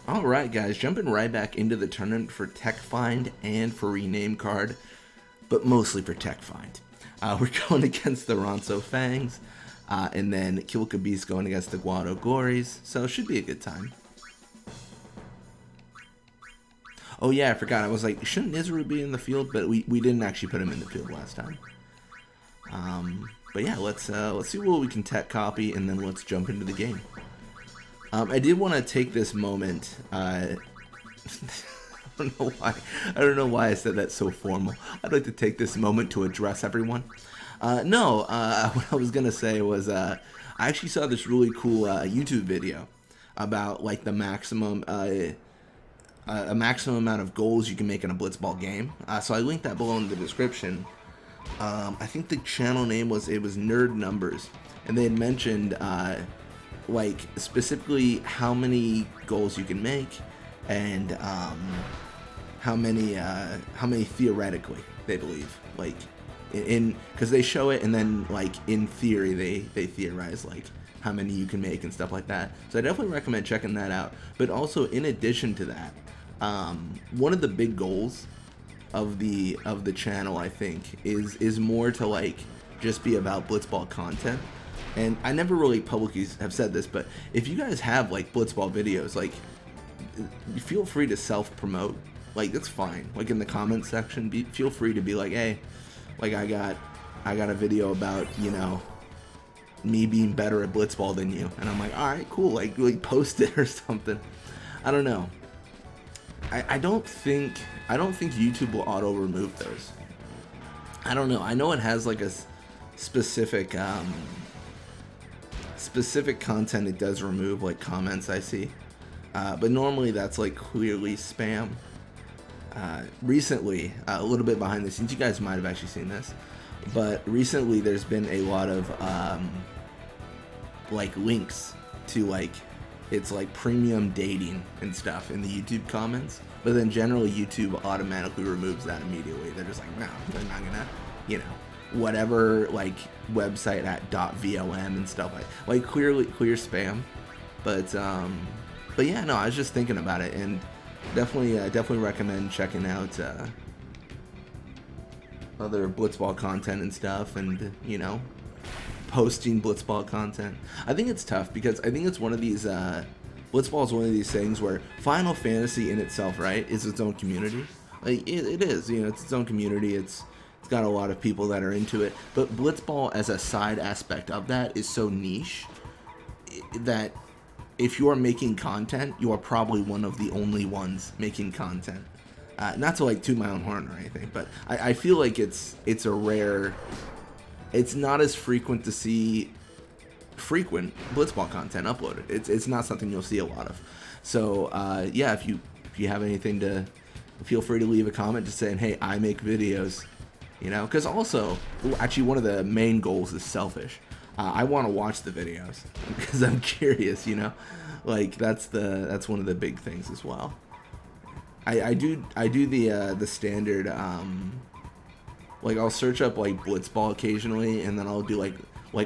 Alright guys, jumping right back into the tournament for Tech Find and for Rename Card, but mostly for Tech Find. We're going against the Ronso Fangs, and then Kilika Beast going against the Guado Gories, so it should be a good time. Oh yeah, I forgot, I was like, shouldn't Isru be in the field? But we didn't actually put him in the field last time. But yeah, let's see what we can tech copy, and then let's jump into the game. I did want to take this moment. I don't know why. I don't know why I said that so formal. I'd like to take this moment to address everyone. No, what I was gonna say was I actually saw this really cool YouTube video about like the maximum a maximum amount of goals you can make in a Blitzball game. So I linked that below in the description. I think the channel name was NerdNumbers, and they had mentioned like specifically how many goals you can make and how many theoretically they believe, like in because they show it and then like in theory they theorize like how many you can make and stuff like that. So I definitely recommend checking that out. But also in addition to that, one of the big goals of the channel, I think, is more to like just be about Blitzball content. And I never really publicly have said this, but if you guys have like Blitzball videos, like feel free to self-promote. Like that's fine. Like in the comments section, feel free to be like, hey, like I got a video about, you know, me being better at Blitzball than you, and I'm like, all right, cool. Like post it or something. I don't know. I don't think YouTube will auto remove those. I don't know. I know it has like a specific content it does remove, like comments I see, but normally that's like clearly spam. Recently, a little bit behind the scenes, you guys might have actually seen this, but recently there's been a lot of like links to like it's like premium dating and stuff in the YouTube comments, but then generally YouTube automatically removes that immediately. They're just like, no, they're not gonna, you know, whatever like website at .vom and stuff like clear spam. But yeah, no, I was just thinking about it, and definitely recommend checking out other Blitzball content and stuff, and you know, posting Blitzball content. I think it's tough because I think it's one of these Blitzball is one of these things where Final Fantasy in itself, right, is its own community. Like it is, you know, it's its own community. It's got a lot of people that are into it, but Blitzball as a side aspect of that is so niche that if you are making content, you are probably one of the only ones making content. Not to like toot my own horn or anything, but I feel like it's a rare. It's not as frequent to see frequent Blitzball content uploaded. It's not something you'll see a lot of. So yeah, if you have anything to, feel free to leave a comment just saying, hey, I make videos, you know, because also actually one of the main goals is selfish. I want to watch the videos because I'm curious, you know, like that's one of the big things as well. I do the standard like I'll search up like Blitzball occasionally, and then I'll do like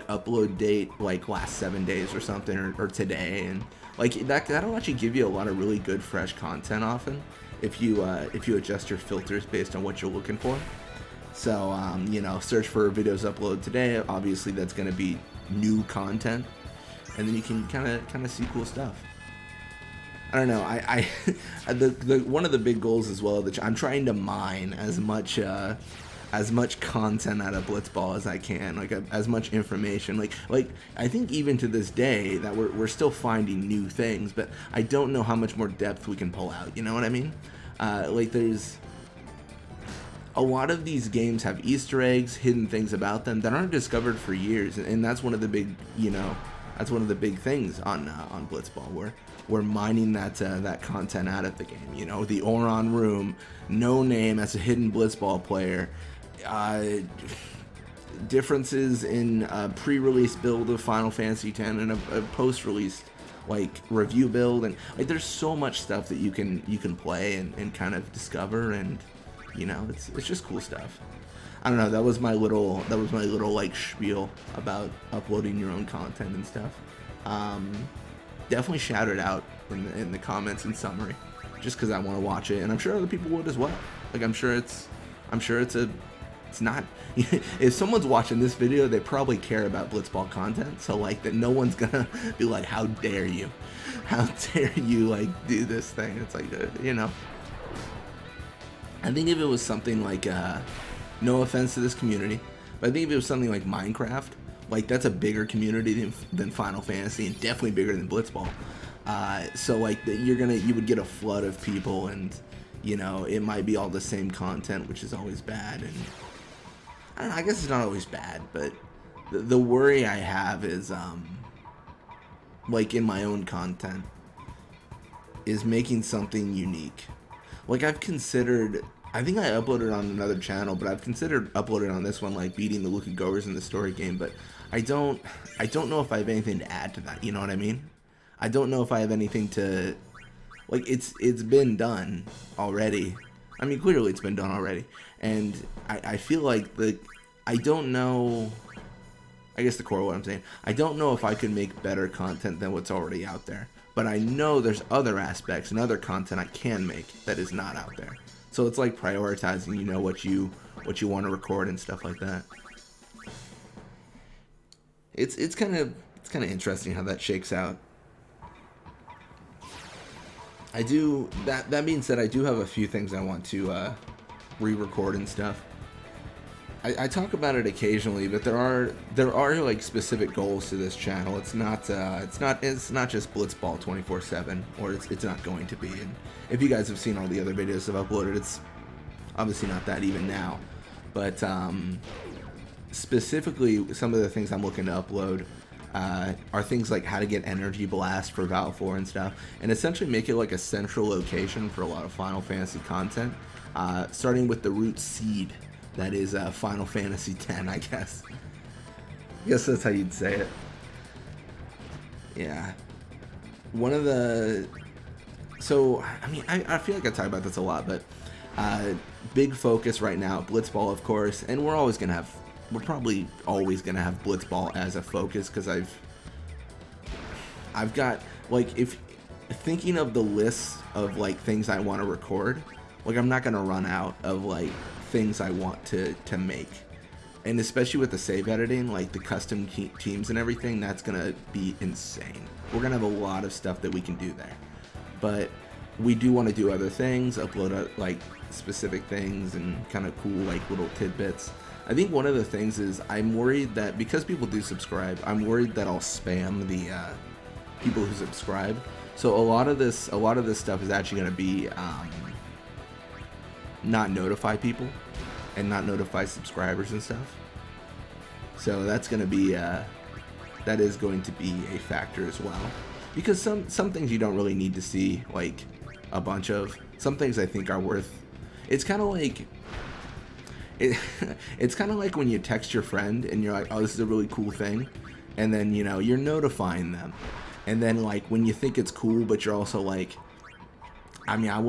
upload date like last 7 days or something, or today, and like that'll actually give you a lot of really good fresh content often if you adjust your filters based on what you're looking for. So you know, search for videos uploaded today. Obviously, that's going to be new content, and then you can kind of see cool stuff. I don't know. The one of the big goals as well that I'm trying to mine as much content out of Blitzball as I can, like as much information. Like I think even to this day that we're still finding new things, but I don't know how much more depth we can pull out. You know what I mean? Like there's a lot of these games have Easter eggs, hidden things about them that aren't discovered for years, and that's one of the big, you know, that's one of the big things on Blitzball, where we're mining that content out of the game. You know, the Oron Room, no name as a hidden Blitzball player, differences in pre-release build of Final Fantasy X and a post-release like review build, and like there's so much stuff that you can play and kind of discover, and you know, it's just cool stuff. I don't know, that was my little like spiel about uploading your own content and stuff. Definitely shout it out in the comments and summary, just because I want to watch it, and I'm sure other people would as well. Like I'm sure it's not. If someone's watching this video, they probably care about Blitzball content, so like that no one's gonna be like, how dare you, like do this thing. It's like I think if it was something like no offense to this community, but I think if it was something like Minecraft, like that's a bigger community than Final Fantasy, and definitely bigger than Blitzball. So like you would get a flood of people, and it might be all the same content, which is always bad. And I don't know, I guess it's not always bad, but the worry I have is like in my own content is making something unique. Like I've considered, I think I uploaded on another channel, but I've considered uploading on this one, like beating the Luka Goers in the story game, but I don't know if I have anything to add to that, you know what I mean? I don't know if I have anything to, like, it's been done already. I mean, clearly it's been done already, and I feel like I don't know, I guess the core of what I'm saying, I don't know if I could make better content than what's already out there, but I know there's other aspects and other content I can make that is not out there. So it's like prioritizing, what you want to record and stuff like that. It's kind of interesting how that shakes out. I do that being said, I do have a few things I want to re-record and stuff. I talk about it occasionally, but there are like specific goals to this channel. It's not just Blitzball 24/7, or it's not going to be. And if you guys have seen all the other videos I've uploaded, it's obviously not that even now. But specifically, some of the things I'm looking to upload are things like how to get Energy Blast for Val 4 and stuff, and essentially make it like a central location for a lot of Final Fantasy content, starting with the root seed that is Final Fantasy X, I guess. I guess that's how you'd say it. Yeah. One of the... So, I mean, I feel like I talk about this a lot, but big focus right now, Blitzball, of course, and we're probably always gonna have Blitzball as a focus, because I've got, like, if thinking of the list of like things I want to record, like I'm not gonna run out of like things I want to make, and especially with the save editing, like the custom teams and everything, that's gonna be insane. We're gonna have a lot of stuff that we can do there, but we do want to do other things, upload like specific things and kind of cool like little tidbits. I think one of the things is I'm worried that because people do subscribe, I'm worried that I'll spam the people who subscribe. So a lot of this stuff is actually going to be not notify people and not notify subscribers and stuff. So that's going to be that is going to be a factor as well, because some things you don't really need to see like a bunch of. Some things I think are worth. It's kind of like. It's kind of like when you text your friend and you're like, oh, this is a really cool thing, and then you're notifying them, and then like when you think it's cool, but you're also like, I mean, I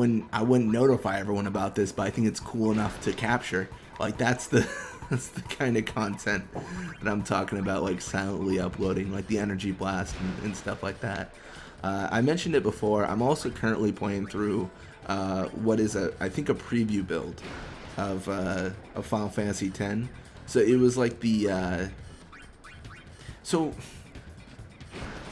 wouldn't notify everyone about this, but I think it's cool enough to capture. Like that's the kind of content that I'm talking about, like silently uploading, like the Energy Blast and stuff like that. I mentioned it before. I'm also currently playing through what is I think a preview build of Final Fantasy X. So it was like the so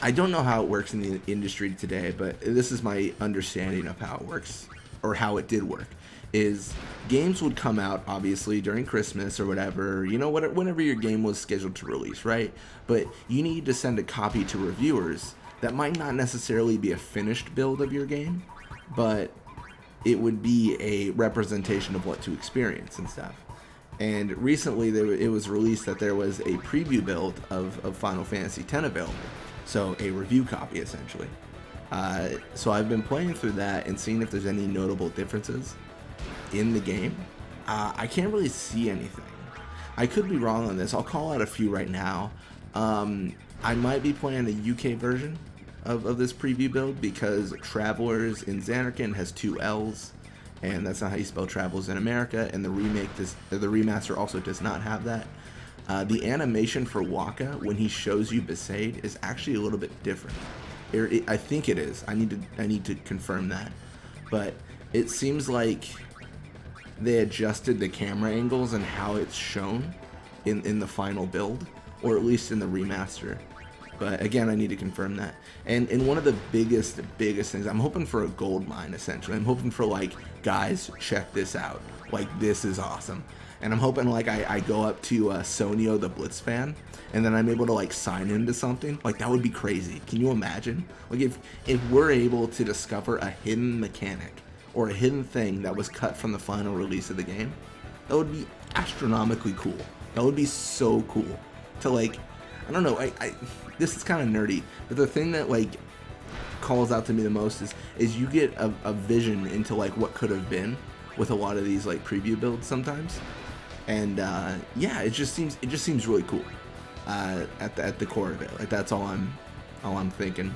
I don't know how it works in the industry today, but this is my understanding of how it works, or how it did work, is games would come out obviously during Christmas or whatever, whenever your game was scheduled to release, right? But you need to send a copy to reviewers that might not necessarily be a finished build of your game, but it would be a representation of what to experience and stuff. And recently it was released that there was a preview build of Final Fantasy X available. So a review copy, essentially. So I've been playing through that and seeing if there's any notable differences in the game. I can't really see anything. I could be wrong on this. I'll call out a few right now. I might be playing a UK version of this preview build, because Travelers in Xanarkand has 2 L's, and that's not how you spell Travelers in America, and the remaster also does not have that. The animation for Waka, when he shows you Besaid, is actually a little bit different. I think it is. I need to confirm that. But it seems like they adjusted the camera angles and how it's shown in the final build, or at least in the remaster. But again, I need to confirm that. And one of the biggest things, I'm hoping for a gold mine, essentially. I'm hoping for, like, guys, check this out. Like, this is awesome. And I'm hoping, like, I go up to Sonio the Blitz fan, and then I'm able to, like, sign into something. Like, that would be crazy. Can you imagine? Like, if we're able to discover a hidden mechanic or a hidden thing that was cut from the final release of the game, that would be astronomically cool. That would be so cool to, like, I don't know, this is kind of nerdy, but the thing that, like, calls out to me the most is you get a vision into, like, what could have been with a lot of these, like, preview builds sometimes. And yeah, it just seems really cool at the core of it. Like, that's all I'm thinking.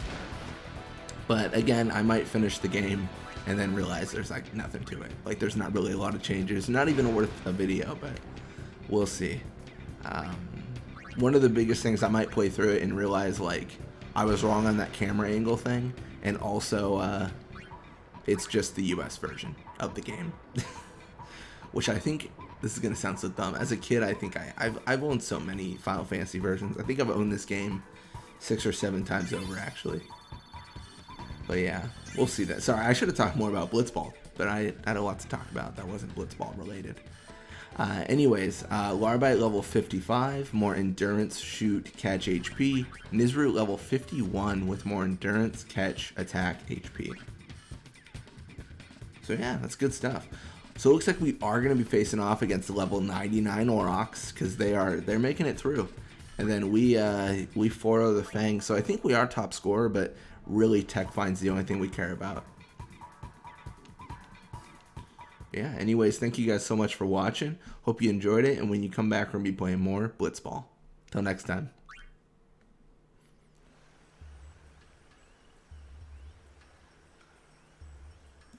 But again, I might finish the game and then realize there's, like, nothing to it. Like, there's not really a lot of changes. Not even worth a video, but we'll see. One of the biggest things, I might play through it and realize, like, I was wrong on that camera angle thing, and also it's just the US version of the game. Which I think, this is gonna sound so dumb, as a kid I think I've owned so many Final Fantasy versions. I think I've owned this game 6 or 7 times over, actually. But yeah, we'll see that. Sorry, I should have talked more about Blitzball, but I had a lot to talk about that wasn't Blitzball related. Anyways, Larbite level 55, more endurance, shoot, catch, HP. Nizru level 51 with more endurance, catch, attack, HP. So yeah, that's good stuff. So it looks like we are going to be facing off against the level 99 Aurochs, because they're making it through. And then we 4-0 the Fang, so I think we are top scorer, but really Tech Find's the only thing we care about. Yeah, anyways, thank you guys so much for watching. Hope you enjoyed it, and when you come back, we're going to be playing more Blitzball. Till next time.